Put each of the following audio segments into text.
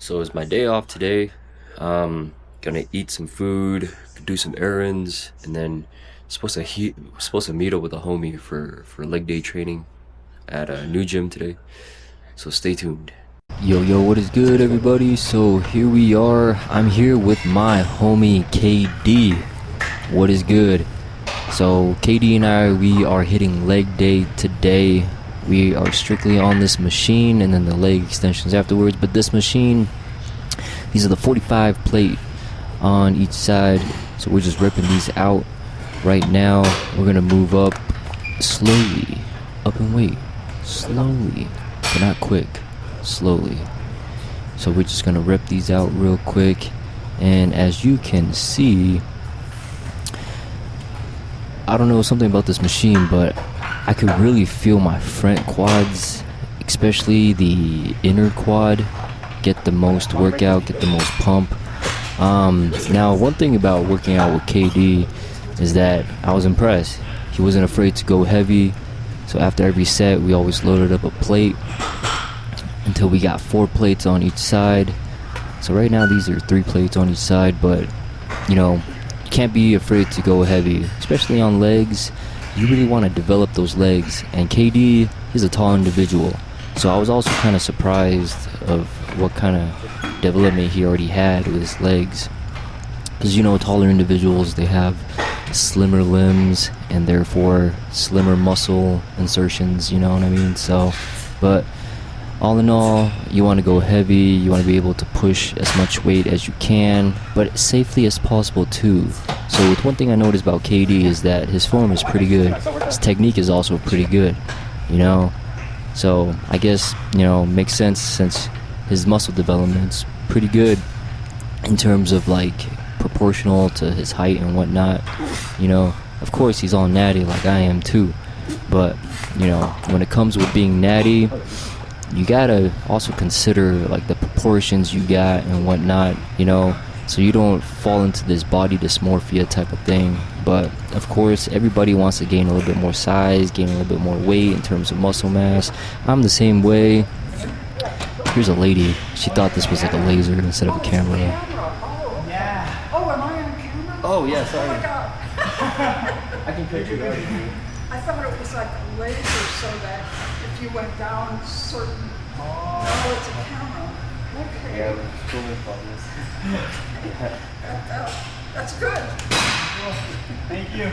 So it's my day off today. Gonna eat some food, do some errands, and then supposed to meet up with a homie for leg day training at a new gym today. So stay tuned. Yo, what is good, everybody? So here we are. I'm here with my homie KD. What is good? So KD and I, we are hitting leg day today. We are strictly on this machine and then the leg extensions afterwards. But this machine, these are the 45 plate on each side. So we're just ripping these out right now. We're gonna move up slowly, up and wait, slowly, but not quick, slowly. So we're just gonna rip these out real quick. And as you can see, I don't know something about this machine, but I could really feel my front quads, especially the inner quad, get the most workout, get the most pump. Now, one thing about working out with KD is that I was impressed. He wasn't afraid to go heavy. So after every set, we always loaded up a plate until we got 4 plates on each side. So right now, these are 3 plates on each side, but you know, you can't be afraid to go heavy, especially on legs. You really want to develop those legs, and KD, he's a tall individual, so I was also kind of surprised of what kind of development he already had with his legs, because you know, taller individuals, they have slimmer limbs and therefore slimmer muscle insertions, you know what I mean? So, but all in all, you want to go heavy, you want to be able to push as much weight as you can, but safely as possible too. So with one thing I noticed about KD is that his form is pretty good. His technique is also pretty good, you know? So I guess, you know, makes sense since his muscle development's pretty good in terms of like proportional to his height and whatnot, you know? Of course he's all natty like I am too, but you know, when it comes with being natty, you gotta also consider like the proportions you got and whatnot, you know, so you don't fall into this body dysmorphia type of thing. But of course, everybody wants to gain a little bit more size, gain a little bit more weight in terms of muscle mass. I'm the same way. Here's a lady. She thought this was like a laser instead of a camera. Yeah. Oh, am I on camera? Oh yeah, sorry. Oh my God. I can picture that. I thought it was like a laser so that if you went down certain... Oh, it's a camera. Okay. Yeah, we're filming for this. That's good. Thank you.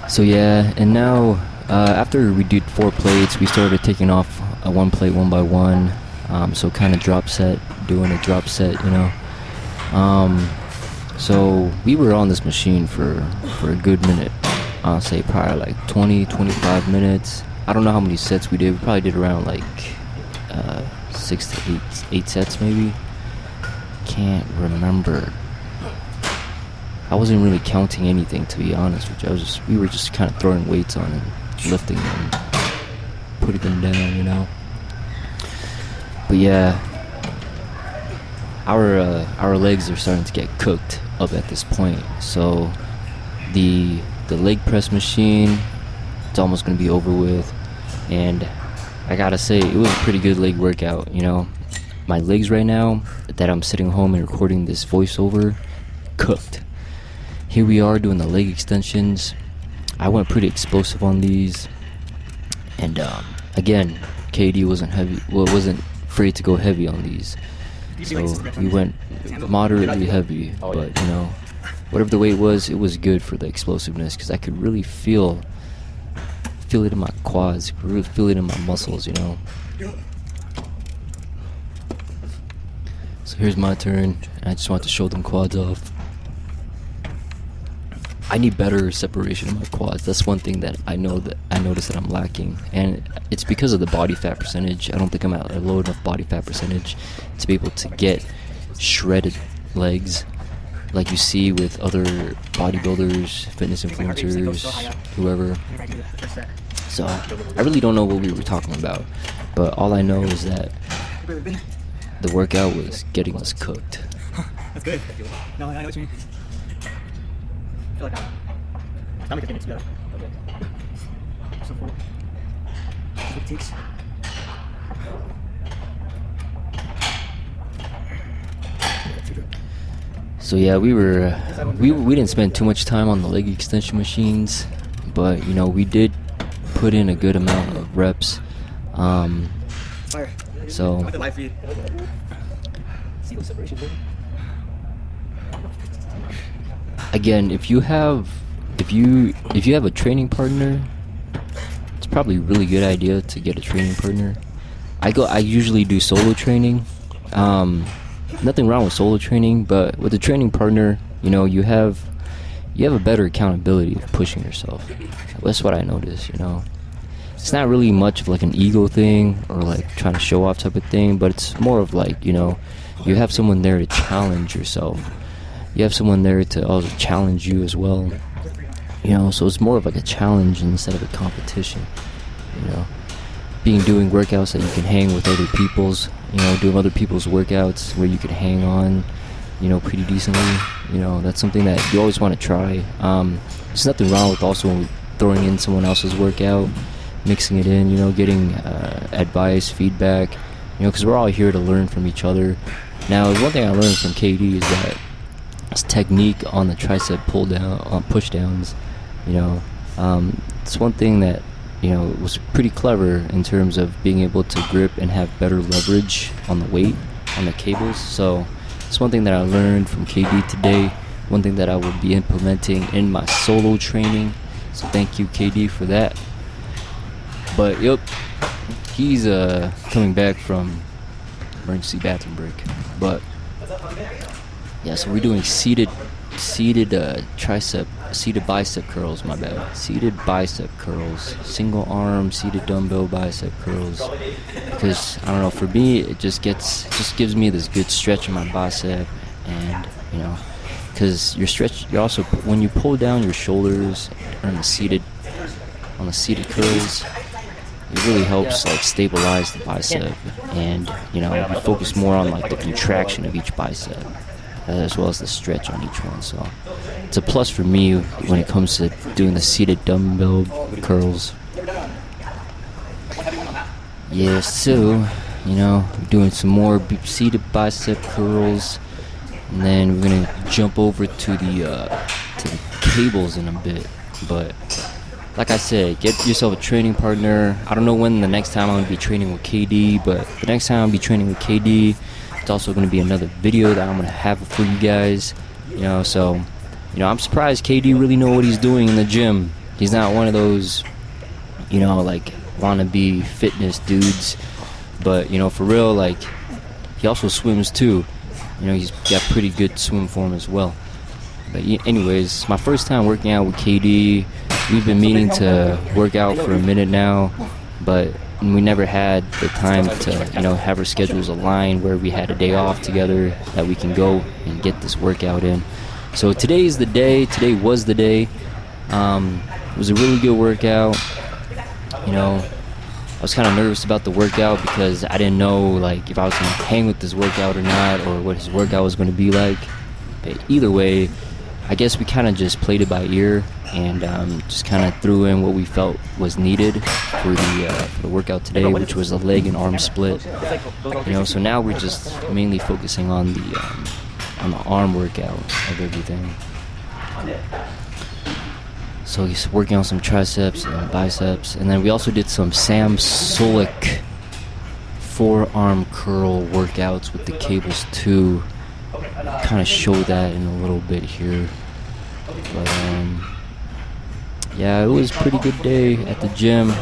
So yeah, and now after we did 4 plates, we started taking off one plate one by one. So kind of drop set, doing a drop set, you know. So we were on this machine for a good minute. I'll say probably like 20-25 minutes. I don't know how many sets we did. We probably did around like 6 to 8 sets maybe. Can't remember. I wasn't really counting anything, to be honest with you. We were just kind of throwing weights on and lifting them, putting them down, you know. But yeah, our legs are starting to get cooked up at this point. So the leg press machine, it's almost gonna be over with, and I gotta say, it was a pretty good leg workout, you know. My legs right now, that I'm sitting home and recording this voiceover, cooked. Here we are doing the leg extensions. I went pretty explosive on these, and again, KD wasn't afraid to go heavy on these. So we went moderately heavy, but you know, whatever the weight was, it was good for the explosiveness, because I could really feel it in my quads, really feel it in my muscles, you know. So here's my turn, and I just want to show them quads off. I need better separation in my quads. That's one thing that I notice that I'm lacking, and it's because of the body fat percentage. I don't think I'm at a low enough body fat percentage to be able to get shredded legs like you see with other bodybuilders, fitness influencers, whoever. So I really don't know what we were talking about, but all I know is that the workout was getting us cooked. That's good. No, I know what you mean. I feel like my stomach is getting together. So full. Big teeth. So yeah, we didn't spend too much time on the leg extension machines, but you know, we did put in a good amount of reps. Fire. So With the live feed. See those separation there? again, if you have a training partner, it's probably a really good idea to get a training partner. I usually do solo training. Nothing wrong with solo training, but with a training partner, you know, you have a better accountability of pushing yourself. That's what I noticed, you know. It's not really much of like an ego thing or like trying to show off type of thing, but it's more of like, you know, you have someone there to challenge yourself. You have someone there to also challenge you as well. You know, so it's more of like a challenge instead of a competition, you know. Doing workouts that you can hang with other people's, you know, doing other people's workouts where you can hang on, you know, pretty decently. You know, that's something that you always want to try. There's nothing wrong with also throwing in someone else's workout, mixing it in, you know, getting advice, feedback, you know, because we're all here to learn from each other. Now, one thing I learned from KD is that his technique on the tricep pull down, push downs, you know, it's one thing that, you know, was pretty clever in terms of being able to grip and have better leverage on the weight, on the cables. So it's one thing that I learned from KD today, one thing that I will be implementing in my solo training. So thank you, KD, for that. But yep, he's coming back from emergency bathroom break. But yeah, so we're doing seated bicep curls, my bad. Seated bicep curls, single arm seated dumbbell bicep curls. Because I don't know, for me it just gives me this good stretch in my bicep, and you know, because you're also, when you pull down your shoulders on the seated curls, it really helps like stabilize the bicep, and you know, you focus more on like the contraction of each bicep as well as the stretch on each one. So it's a plus for me when it comes to doing the seated dumbbell curls. Yeah, so you know, doing some more seated bicep curls, and then we're gonna jump over to the cables in a bit. But like I said, get yourself a training partner. I don't know when the next time I'm going to be training with KD, but the next time I'll be training with KD, it's also going to be another video that I'm going to have for you guys. You know, so, you know, I'm surprised KD really know what he's doing in the gym. He's not one of those, you know, like, wannabe fitness dudes. But, you know, for real, like, he also swims too. You know, he's got pretty good swim form as well. But anyways, my first time working out with KD. We've been meaning to work out for a minute now, but we never had the time to, you know, have our schedules aligned where we had a day off together that we can go and get this workout in. So today is the day. Today was the day. It was a really good workout. You know, I was kind of nervous about the workout because I didn't know, like, if I was going to hang with this workout or not, or what his workout was going to be like. But either way, I guess we kind of just played it by ear and just kind of threw in what we felt was needed for the workout today, which was a leg and arm split. You know, so now we're just mainly focusing on the arm workout of everything. So he's working on some triceps and biceps, and then we also did some Sam Sulek forearm curl workouts with the cables too. Kind of show that in a little bit here, but yeah, it was a pretty good day at the gym.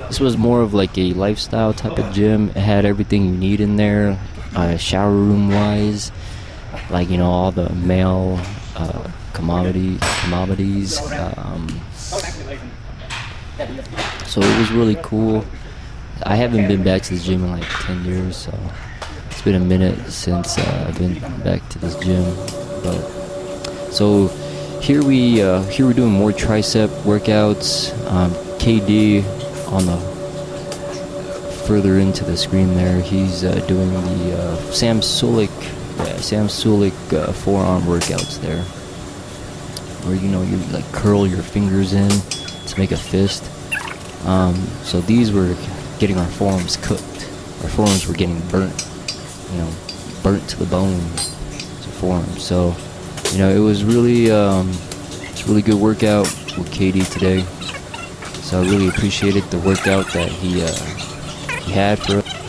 This was more of like a lifestyle type of gym. It had everything you need in there, shower room wise, like, you know, all the male commodities. So it was really cool. I haven't been back to the gym in like 10 years, so it's been a minute since I've been back to this gym. But so here we're doing more tricep workouts. KD on the further into the screen there, he's doing the Sam Sulek forearm workouts there, where, you know, you like curl your fingers in to make a fist. So these were getting our forearms cooked. Our forearms were getting burnt, you know, burnt to the bone to forearms. So You know, it was really good workout with KD today. So I really appreciated the workout that he had for us.